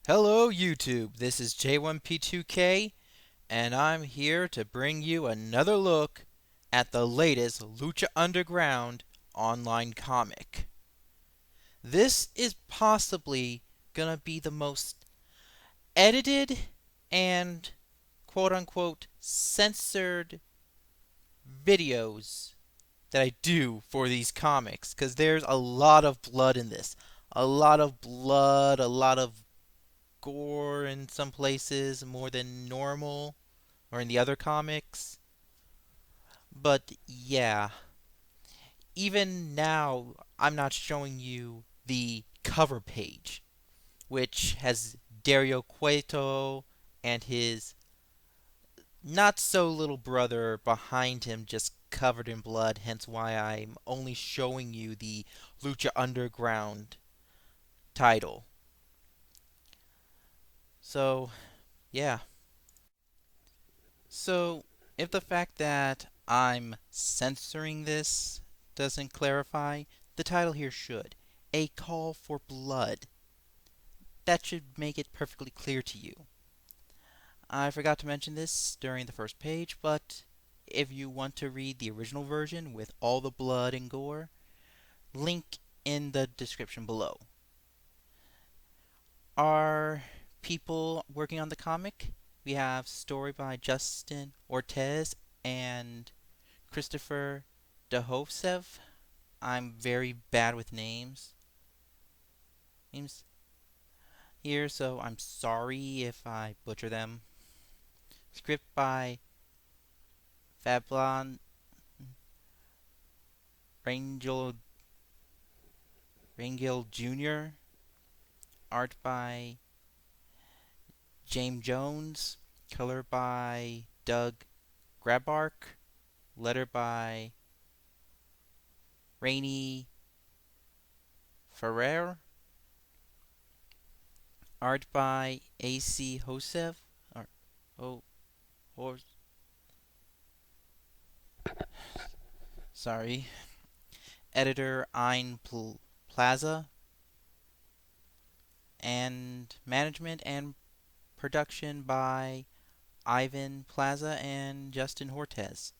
Hello YouTube, this is J1P2K, and I'm here to bring you another look at the latest Lucha Underground online comic. This is possibly gonna be the most edited and quote unquote censored videos that I do for these comics, because there's a lot of blood in this. A lot of blood, a lot of gore in some places, more than normal, or in the other comics. But yeah, even now, I'm not showing you the cover page, which has Dario Cueto and his not so little brother behind him, just covered in blood, hence why I'm only showing you the Lucha Underground title. So, yeah. So, if the fact that I'm censoring this doesn't clarify, the title here should. A Call for Blood. That should make it perfectly clear to you. I forgot to mention this during the first page, but if you want to read the original version with all the blood and gore, link in the description below. Our people working on the comic, we have story by Justin Ortez and Christopher Dahovsev. I'm very bad with names here, so I'm sorry if I butcher them. Script by Fablon Rangel Rangel Jr. Art by James Jones. Color by Doug Grabark. Letter by Rainy Ferrer. Art by A.C. Hosev. Or, oh, or, sorry. Editor Ein Plaza. And management and production by Ivan Plaza and Justin Hortez.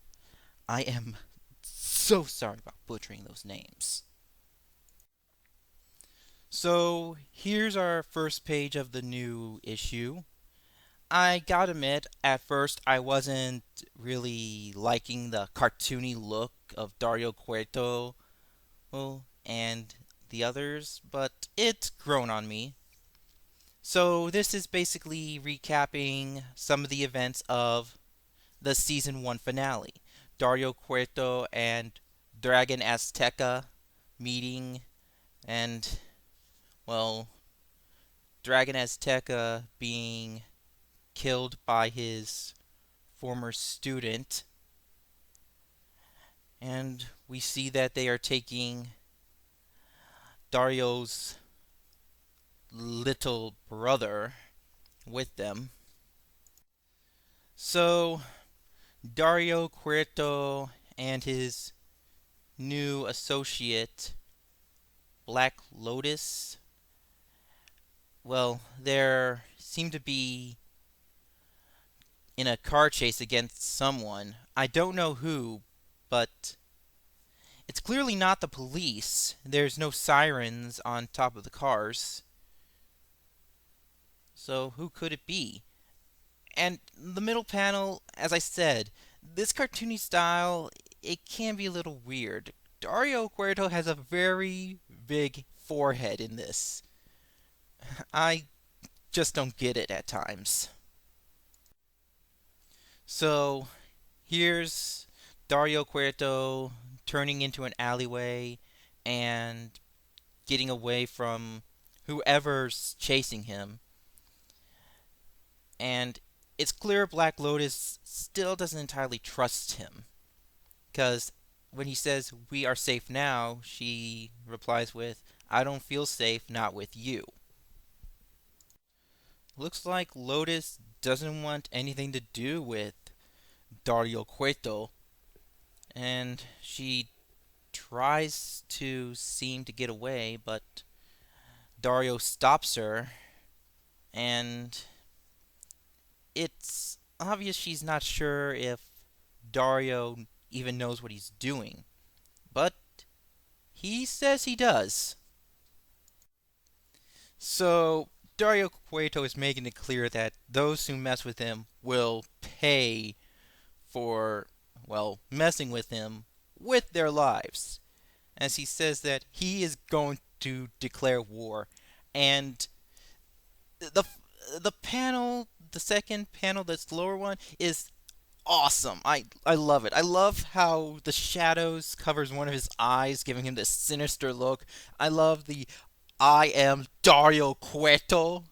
I am so sorry about butchering those names. So, here's our first page of the new issue. I gotta admit, at first I wasn't really liking the cartoony look of Dario Cueto and the others, but it's grown on me. So, this is basically recapping some of the events of the season 1 finale. Dario Cueto and Dragon Azteca meeting, and, well, Dragon Azteca being killed by his former student. And we see that they are taking Dario's little brother with them. So, Dario Cueto and his new associate, Black Lotus, well, there seem to be in a car chase against someone. I don't know who, but it's clearly not the police. There's no sirens on top of the cars. So who could it be? And the middle panel, as I said, this cartoony style, it can be a little weird. Dario Cueto has a very big forehead in this. I just don't get it at times. So here's Dario Cueto turning into an alleyway and getting away from whoever's chasing him. And it's clear Black Lotus still doesn't entirely trust him. Because when he says, "We are safe now," she replies with, "I don't feel safe, not with you." Looks like Lotus doesn't want anything to do with Dario Cueto. And she tries to seem to get away, but Dario stops her and it's obvious she's not sure if Dario even knows what he's doing, but he says he does. So Dario Cueto is making it clear that those who mess with him will pay for, well, messing with him with their lives. As he says that he is going to declare war. And the the panel, the second panel, that's the lower one, is awesome. I love it. I love how the shadows covers one of his eyes, giving him this sinister look. I love the "I am Dario Cueto"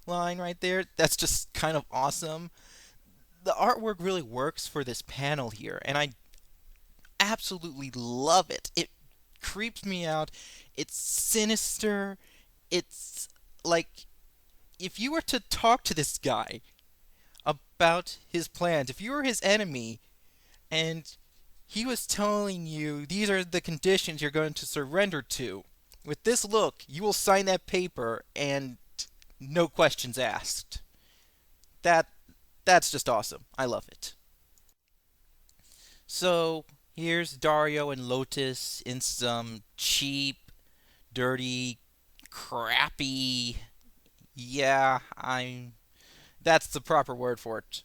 line right there. That's just kind of awesome. The artwork really works for this panel here, and I absolutely love it. It creeps me out. It's sinister. It's like if you were to talk to this guy about his plans, if you were his enemy and he was telling you these are the conditions you're going to surrender to, with this look, you will sign that paper and no questions asked. That that's just awesome. I love it. So here's Dario and Lotus in some cheap, dirty, crappy. Yeah, I'm. That's the proper word for it.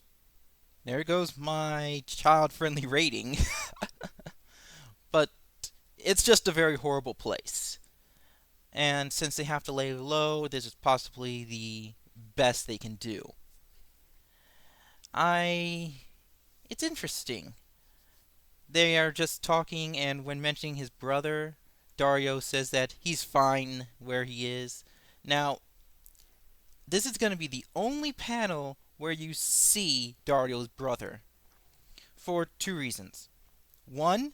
There goes my child-friendly rating. But it's just a very horrible place. And since they have to lay low, this is possibly the best they can do. I. It's interesting. They are just talking, and when mentioning his brother, Dario says that he's fine where he is. Now, this is going to be the only panel where you see Dario's brother for two reasons. One,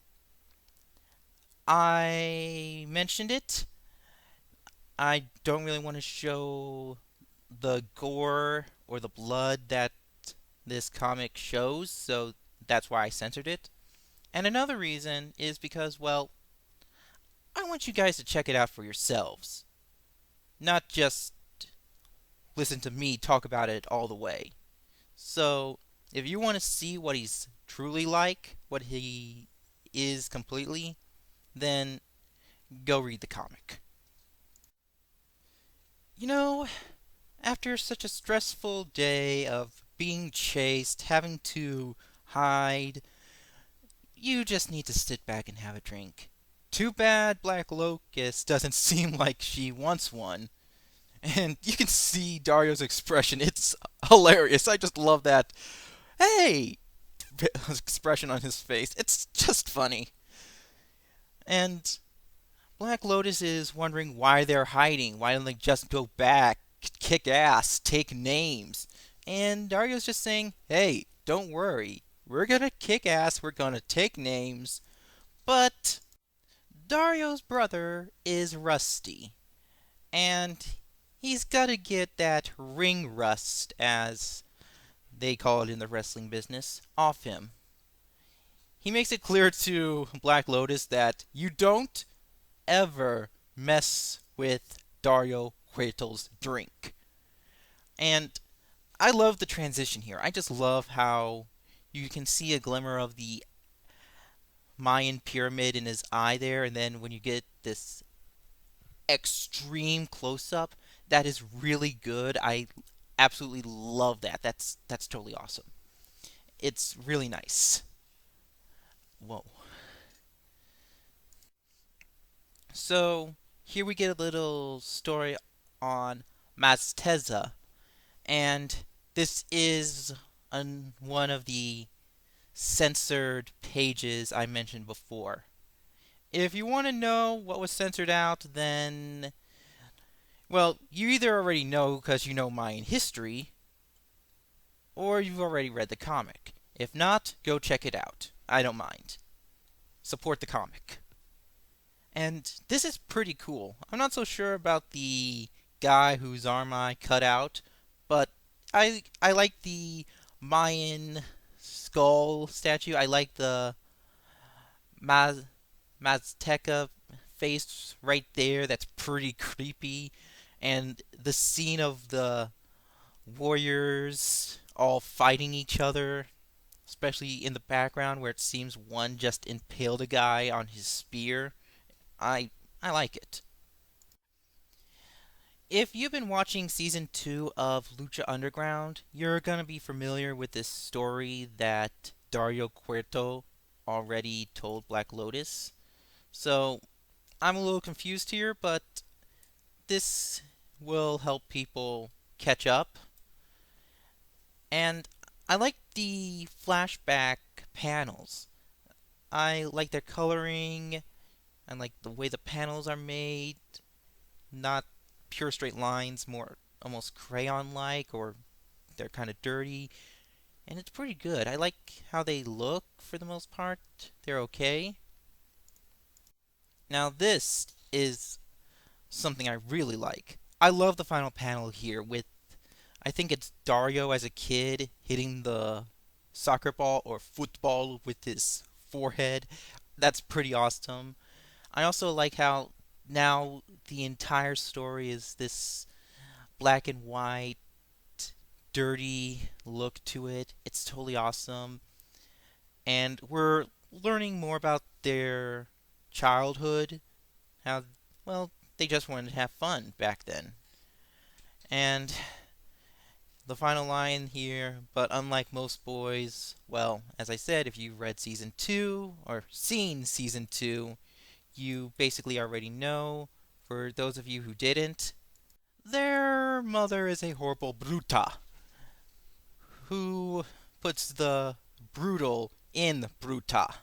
I mentioned it. I don't really want to show the gore or the blood that this comic shows, so that's why I censored it. And another reason is because, well, I want you guys to check it out for yourselves, not just listen to me talk about it all the way. So, if you want to see what he's truly like, what he is completely, then go read the comic. You know, after such a stressful day of being chased, having to hide, you just need to sit back and have a drink. Too bad Black Locust doesn't seem like she wants one. And you can see Dario's expression. It's hilarious. I just love that. Hey! Expression on his face. It's just funny. And Black Lotus is wondering why they're hiding. Why don't they just go back, kick ass, take names? And Dario's just saying, hey, don't worry. We're gonna kick ass, we're gonna take names. But Dario's brother is rusty. And he's gotta get that ring rust, as they call it in the wrestling business, off him. He makes it clear to Black Lotus that you don't ever mess with Dario Cueto's drink. And I love the transition here. I just love how you can see a glimmer of the Mayan pyramid in his eye there, and then when you get this extreme close up, that is really good. I absolutely love that. That's totally awesome. It's really nice. Whoa. So here we get a little story on Mazteza, and this is one of the censored pages I mentioned before. If you want to know what was censored out, then, well, you either already know because you know Mayan history, or you've already read the comic. If not, go check it out. I don't mind. Support the comic. And this is pretty cool. I'm not so sure about the guy whose arm I cut out, but I like the Mayan skull statue. I like the Maz, Mazteca face right there. That's pretty creepy. And the scene of the warriors all fighting each other, especially in the background where it seems one just impaled a guy on his spear. I like it. If you've been watching season 2 of Lucha Underground, you're going to be familiar with this story that Dario Cueto already told Black Lotus. So, I'm a little confused here, but this will help people catch up. And I like the flashback panels. I like their coloring. I like the way the panels are made. Not pure straight lines, more almost crayon like, or they're kind of dirty. And it's pretty good. I like how they look for the most part. They're okay. Now, this is something I really like. I love the final panel here with, I think it's Dario as a kid hitting the soccer ball or football with his forehead. That's pretty awesome. I also like how now the entire story is this black and white, dirty look to it. It's totally awesome. And we're learning more about their childhood, how, well, they just wanted to have fun back then. And the final line here, but unlike most boys, well, as I said, if you've read season 2 or seen season 2, you basically already know. For those of you who didn't, their mother is a horrible bruta who puts the brutal in bruta.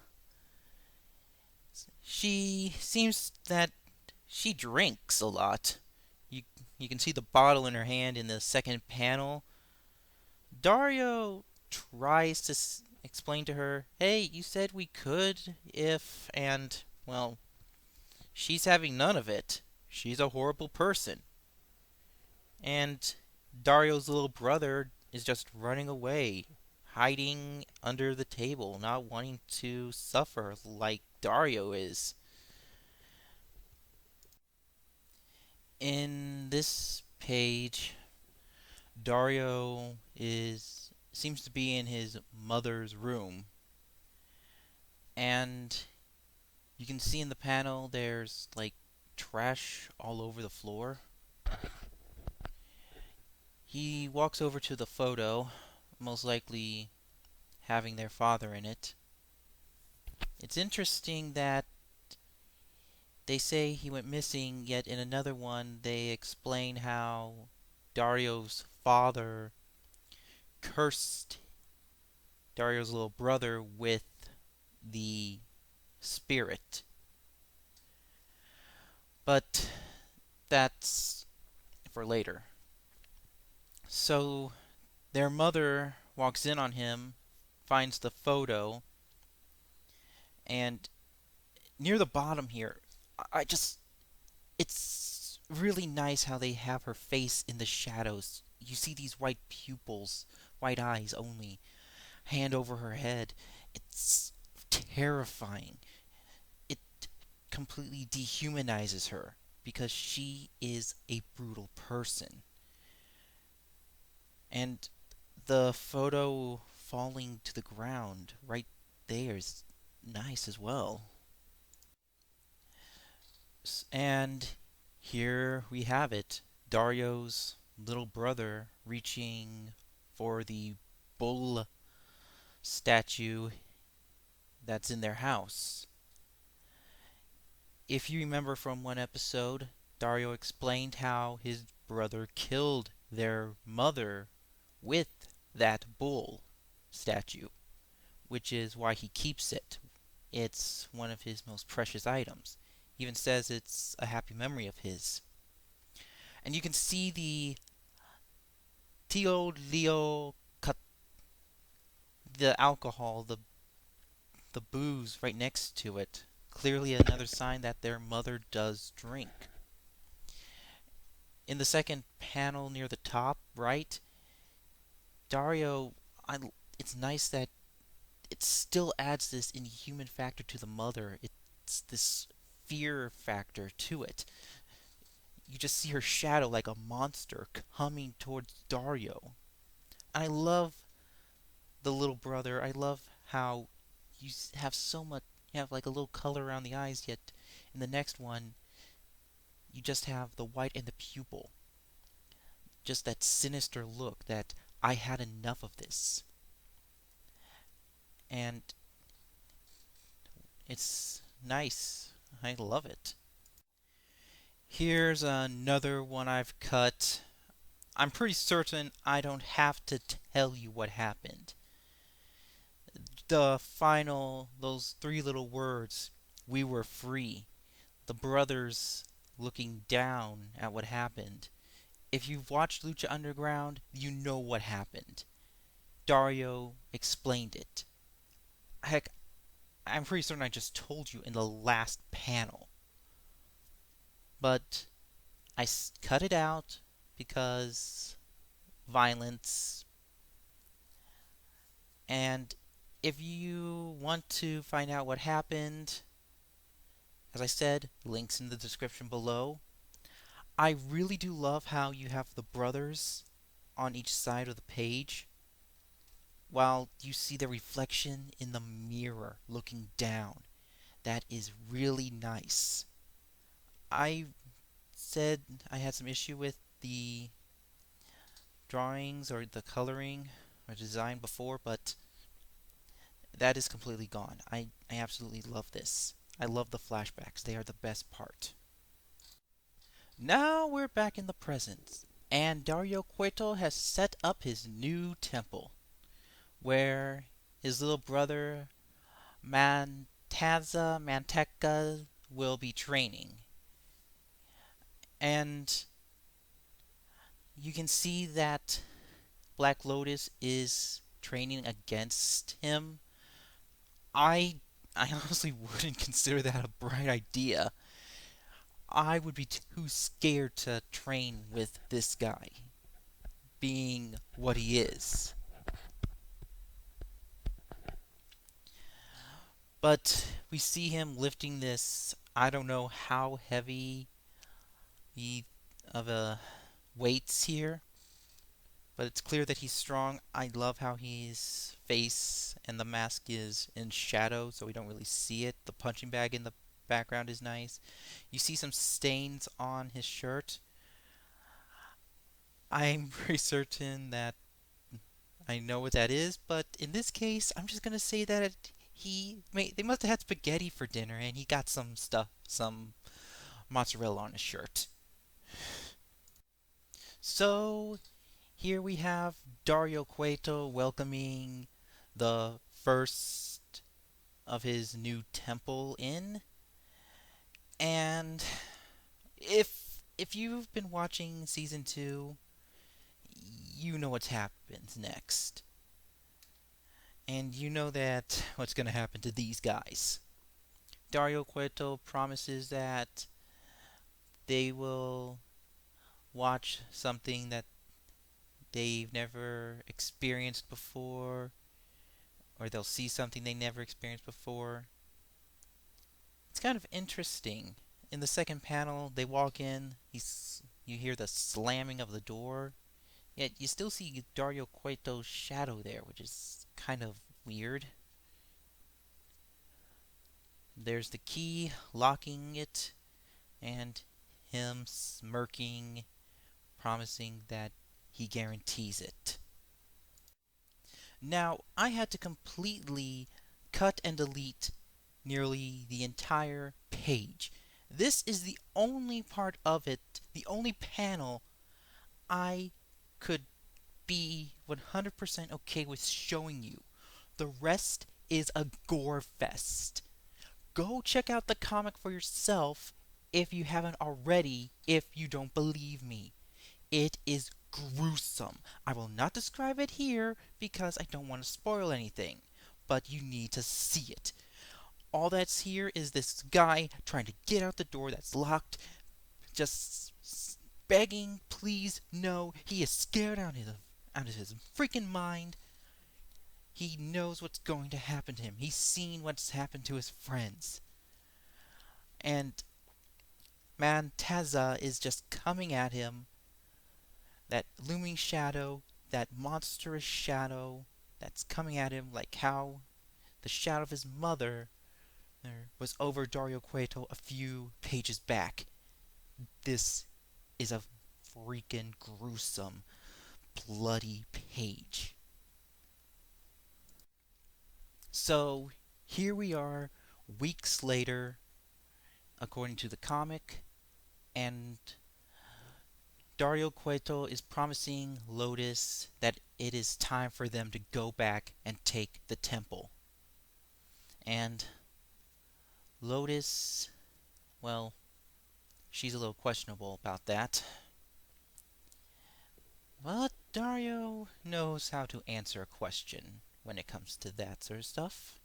She seems that she drinks a lot. You you can see the bottle in her hand in the second panel. Dario tries to explain to her, "Hey, you said we could if and well, she's having none of it. She's a horrible person." And Dario's little brother is just running away, hiding under the table, not wanting to suffer like Dario is. In this page, Dario is seems to be in his mother's room, and you can see in the panel there's like trash all over the floor. He walks over to the photo, most likely having their father in it. It's interesting that they say he went missing, yet in another one they explain how Dario's father cursed Dario's little brother with the spirit. But that's for later. So their mother walks in on him, finds the photo, and near the bottom here, I just. It's really nice how they have her face in the shadows. You see these white pupils, white eyes only, hand over her head. It's terrifying. It completely dehumanizes her because she is a brutal person. And the photo falling to the ground right there is nice as well. And here we have it, Dario's little brother reaching for the bull statue that's in their house. If you remember from one episode, Dario explained how his brother killed their mother with that bull statue, which is why he keeps it. It's one of his most precious items. He even says it's a happy memory of his. And you can see the Tio Leo cut the alcohol, the booze right next to it. Clearly another sign that their mother does drink. In the second panel near the top right, Dario, I, it's nice that it still adds this inhuman factor to the mother. It's this fear factor to it. you just see her shadow like a monster coming towards Dario. And I love the little brother. I love how have so much, you have like a little color around the eyes, yet in the next one, you just have the white and the pupil. Just that sinister look that I had enough of this. And it's nice. I love it. Here's another one I've cut. I'm pretty certain I don't have to tell you what happened. The final, those three little words, we were free. The brothers looking down at what happened. If you've watched Lucha Underground, you know what happened. Dario explained it. Heck, I'm pretty certain I just told you in the last panel. But I cut it out because violence. And if you want to find out what happened, as I said, links in the description below. I really do love how you have the brothers on each side of the page while you see the reflection in the mirror looking down. That is really nice. I said I had some issue with the drawings or the coloring or design before, but that is completely gone. I absolutely love this. I love the flashbacks. They are the best part. Now we're back in the present, and Dario Cueto has set up his new temple, where his little brother Manteca will be training. And you can see that Black Lotus is training against him. I I honestly wouldn't consider that a bright idea. I would be too scared to train with this guy, being what he is. But we see him lifting this, I don't know how heavy he, of a weights here, but it's clear that he's strong. I love how his face and the mask is in shadow, so we don't really see it. The punching bag in the background is nice. You see some stains on his shirt. I'm pretty certain that I know what that is, but in this case, I'm just gonna say that they must have had spaghetti for dinner, and he got some mozzarella on his shirt. So here we have Dario Cueto welcoming the first of his new temple in, and if you've been watching season 2, you know what happens next. And you know that what's going to happen to these guys. Dario Cueto promises that they will watch something that they've never experienced before, or they'll see something they never experienced before. It's kind of interesting. In the second panel, they walk in, you hear the slamming of the door, yet you still see Dario Cueto's shadow there, which is kind of weird. There's the key locking it, and him smirking, promising that he guarantees it. Now, I had to completely cut and delete nearly the entire page. This is the only part of it, the only panel I could be 100% okay with showing you. The rest is a gore fest. Go check out the comic for yourself if you haven't already, if you don't believe me. It is gruesome. I will not describe it here because I don't want to spoil anything, but you need to see it. All that's here is this guy trying to get out the door that's locked, just begging, please, no. He is scared out of his freaking mind. He knows what's going to happen to him. He's seen what's happened to his friends. And Mantaza is just coming at him. That looming shadow, that monstrous shadow that's coming at him like how the shadow of his mother was over Dario Cueto a few pages back. This is a freaking gruesome, bloody page. So here we are, weeks later, according to the comic, and Dario Cueto is promising Lotus that it is time for them to go back and take the temple. And Lotus, well, she's a little questionable about that. But Dario knows how to answer a question when it comes to that sort of stuff.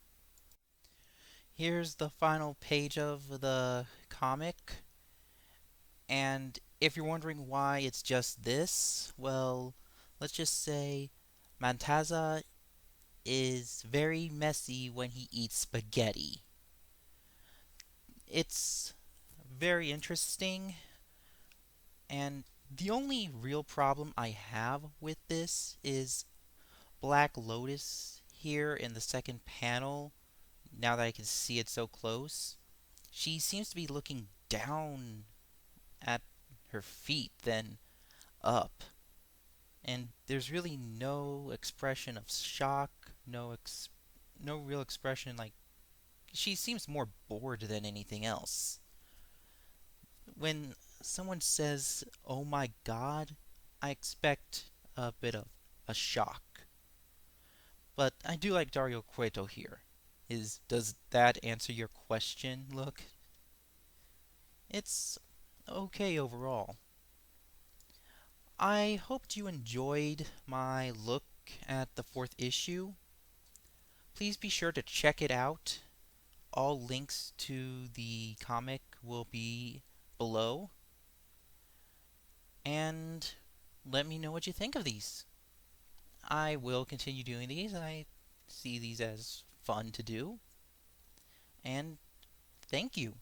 Here's the final page of the comic. And if you're wondering why it's just this, well, let's just say Mantaza is very messy when he eats spaghetti. It's very interesting, and the only real problem I have with this is Black Lotus here in the second panel. Now that I can see it so close, she seems to be looking down at her feet than up. And there's really no expression of shock, no real expression like she seems more bored than anything else. When someone says, "Oh my god," I expect a bit of a shock. But I do like Dario Cueto here. Does that answer your question? Look, it's okay overall. I hoped you enjoyed my look at the fourth issue. Please be sure to check it out. All links to the comic will be below. And let me know what you think of these. I will continue doing these. I see these as fun to do. And thank you.